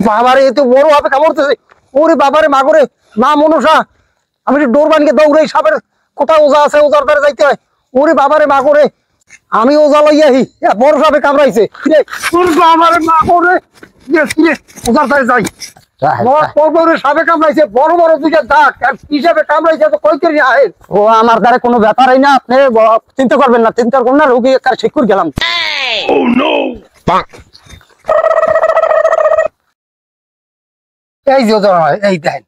বাবারে এত বড় ভাবে কামড়তেছে। ওরে বাবারে মাগরে, মা মনসা, আমি ডোর বানিয়ে দৌড়ে সাপের কোথায় ওজা আছে, ওজার দ্বারা যাইতে হয়। ওরে বাবারে মাগরে, আমি ওজা লইয়াহি, বড় সাপে কামড়াইছে। ওরে বাবারে মাগরে, ওজার দ্বারা যাই। সাপে কামড়াইছে, বড় বড় দুইটা দাগ, হিসাবে কামড়াইছে তো কইতে আহে। ও আমার দ্বারা কোনো ব্যাপারই না, আপনি চিন্তা করবেন না, চিন্তা করবেন না, রোগী ঠিক করে গেলাম। এই যে এই দেখেন,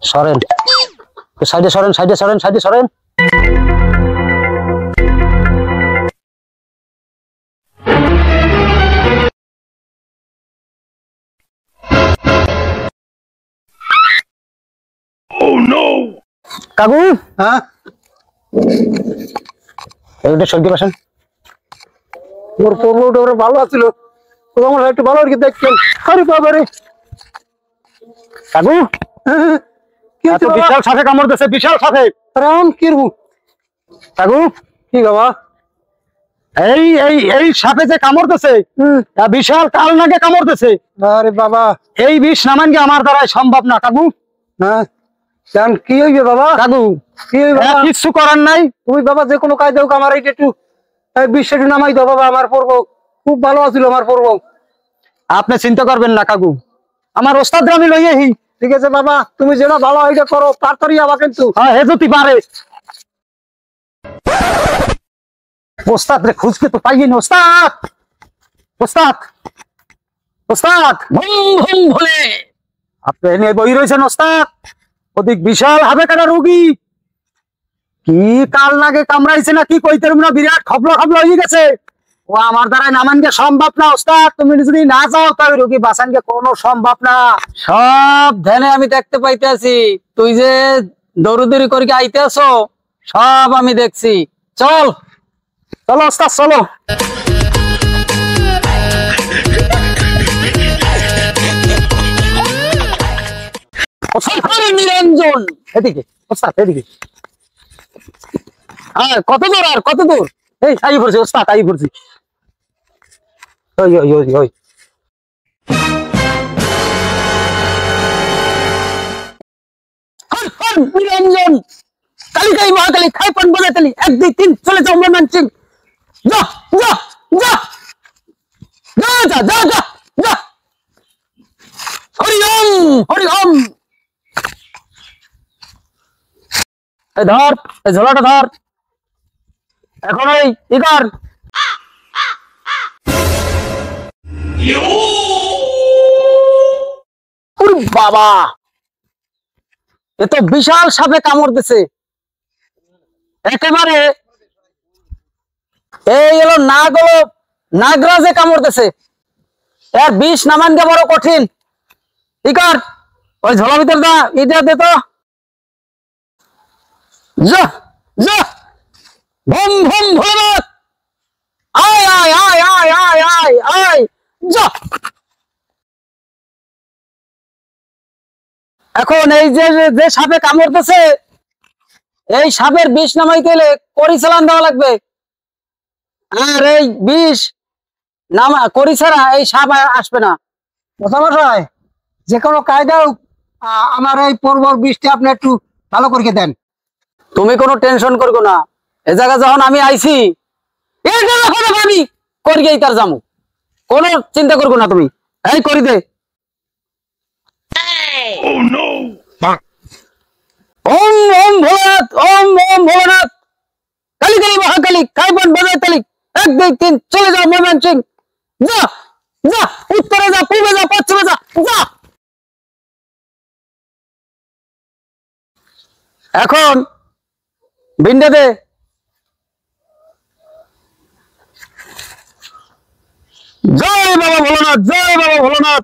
সরেন সাইডে, সরেন সাইডে, সরেন সাইডে, সরেন। কাকু, হ্যাঁ সবজি পাশেন। মোর পর্বটা ওরা ভালো আছিল, আমার একটু ভালো আর কি দেখছেন। আরে বাবারে কাকু, বিশাল সাপে কামড় দিয়েছে, বিশাল সাপে। কিরবু কাকু, কি বাবা? এই এই এই সাপে যে কামড় দিয়েছে, বিশাল কাল নাগে কামড় দিয়েছে। আরে বাবা, এই বিষ নামান কি আমার দ্বারা সম্ভব না কাকু। হ্যাঁ কি হইবে বাবা? কাকু কি হইবে? কিছু করার নাই, তুমি বাবা যে কোনো কাজ হোক আমার এইটা একটু বিষ একটু নামাই দাও বাবা। আমার পর্ব খুব ভালো আছিল, আমার পর্ব। আপনি চিন্তা করবেন না কাকু, আমার ওস্তাদ আমি লইয়াহি। ঠিক আছে বাবা, তুমি যেটা ভালো এইটা করো, তাড়াতাড়ি আবা। কিন্তু হ্যাঁ হে যদি পারে ওস্তাদ রে খুঁজকে তো পাইনি। ওস্তাদ, ওস্তাদ, ওস্তাদ, ভুলে আপনি এনে বই রয়েছেন ওস্তাদ। অধিক বিশাল হবে কাটা রোগী, কি কাল নাগে কামড়াইছে না কি কইতে না, বিরাট খবলা খবলা হয়ে গেছে। ও আমার দ্বারা নামান গে সম্ভব না ওস্তাদ। তুমি যদি না যাও তবে রোগী বাঁচান গে কোনো সম্ভব না। সব ধ্যানে আমি দেখতে পাইতেছি, তুই যে দৌড়দৌড়ি করে আইতে আসো, সব আমি দেখছি। চল চলো ওস্তাদ, চলো। নিরঞ্জন এদিকে, ওস্তাদ এদিকে। হ্যাঁ কত দূর, আর কত দূর? এই আই পড়ছি ওস্তাদ, আই পড়ছি। ওই ওই ওই ওই নিরঞ্জন, কালী কালী মহাকালী, খাই পান বলে কালী, 1 2 3 চলে যাও মোহন সিং। যা যা যা যা যা যা যা যা। হরি ওম, হরি ওম। এই ধর, এই ঝোলাটা ধর। এখন এই ই কর। বাবা, এ তো বিশাল সাপে কামড় দিছে একেবারে। এই হলো নাগ, হলো নাগরাজে কামড় দিছে। এর বিষ নামান দিয়ে বড় কঠিন। ই কর, ওই ঝোলা ভিতর দা, এটা দে তো। যা যা, ভুম ভুম ভোলানাথ, আয় আয় আয় আয় আয় আয় আয়, যা। এখন এই যে যে সাপে কামড় দিছে, এই সাপের বিষ নামাইতে গেলে করি চালান দেওয়া লাগবে। আর এই বিষ নামা করি ছাড়া এই সাপ আসবে না। মশাই, যে কোনো কায়দাও আমার এই পর্বর বিষটা আপনি একটু ভালো করে দেন। তুমি কোনো টেনশন করবো না, এ জায়গা যখন আমি আইছি, আমি করিয়েই তার যাবো, কোনো চিন্তা করবো না তুমি। এই করি দে। ওম ওম ভোলানাথ, ওম ওম ভোলানাথ, কালী কালী মহাকালী, খাইবান বাজায় তালি, 1 2 3 চলে যাও মোহন সিং। যা যা, উত্তরে যা, পূর্বে যা, পশ্চিমে যা, যা। এখন ভিন্ডা দে। জয় বাবা ভোলানাথ, জয় বাবা ভোলানাথ।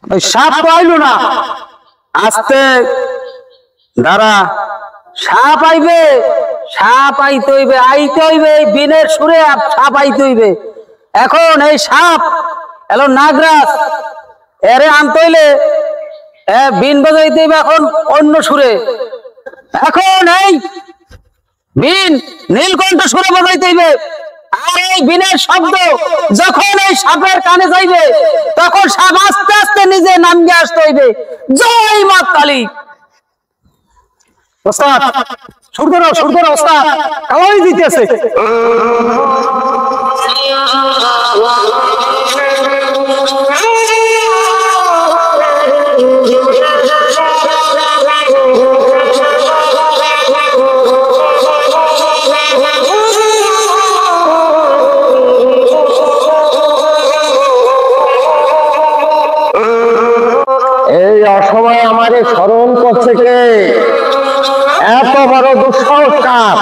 ওই সাপ তো আইলো না। আস্তে দাঁড়া, সাপ আইবে, সাপ আইতে হইবে, আইতে হইবে বিনের সুরে সাপ আইতে হইবে। এখন এই সাপ এলো নাগরাজ, এরে আনতে হইলে বিন বাজাইতে হইবে এখন অন্য সুরে। এখন এই বিন নীলকণ্ঠ সুরে বাজাইতে হইবে। আর এই বিনের শব্দ যখন এই সাপের কানে যাইবে তখন সাপ আস্তে আস্তে নিজে নামে আসতে হইবে। জয় মা কালী। ওস্তাদ শুরু করো ওস্তাদ, কালাই দিতেছে। এই অসময়ে আমারে স্মরণ করছে কে? এত বড় দুঃসাহস কার?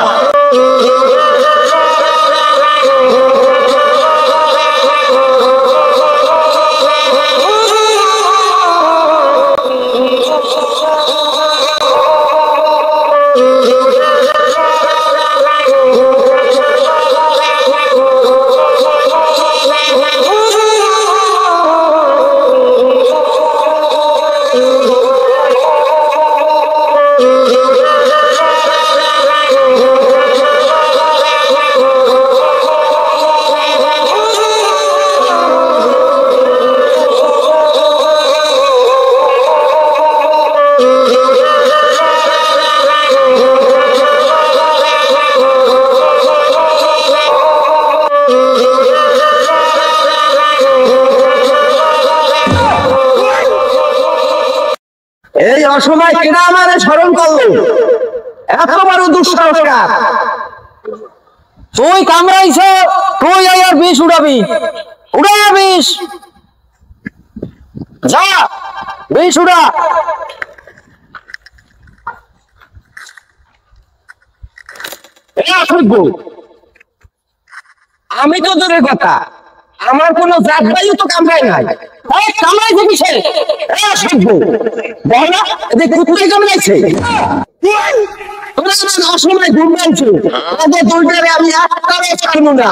এই অসময় কেনা আমারে স্মরণ করলো? এত বড় দুঃসাহস কার? তুই কামড়াইছ, তুই আবার বিষ উড়াবি। উড়া বিষ, যা বিষ উড়া। আমি তো দূরের কথা, আমার কোন জাত বায়ু তো কামড়ায় নাই। কামড়াইছে কিসে? বল না, কুত্তায় কামড়াইছে। অসময় ঘুমাইছো, আমি একটারও ছাড়বো না।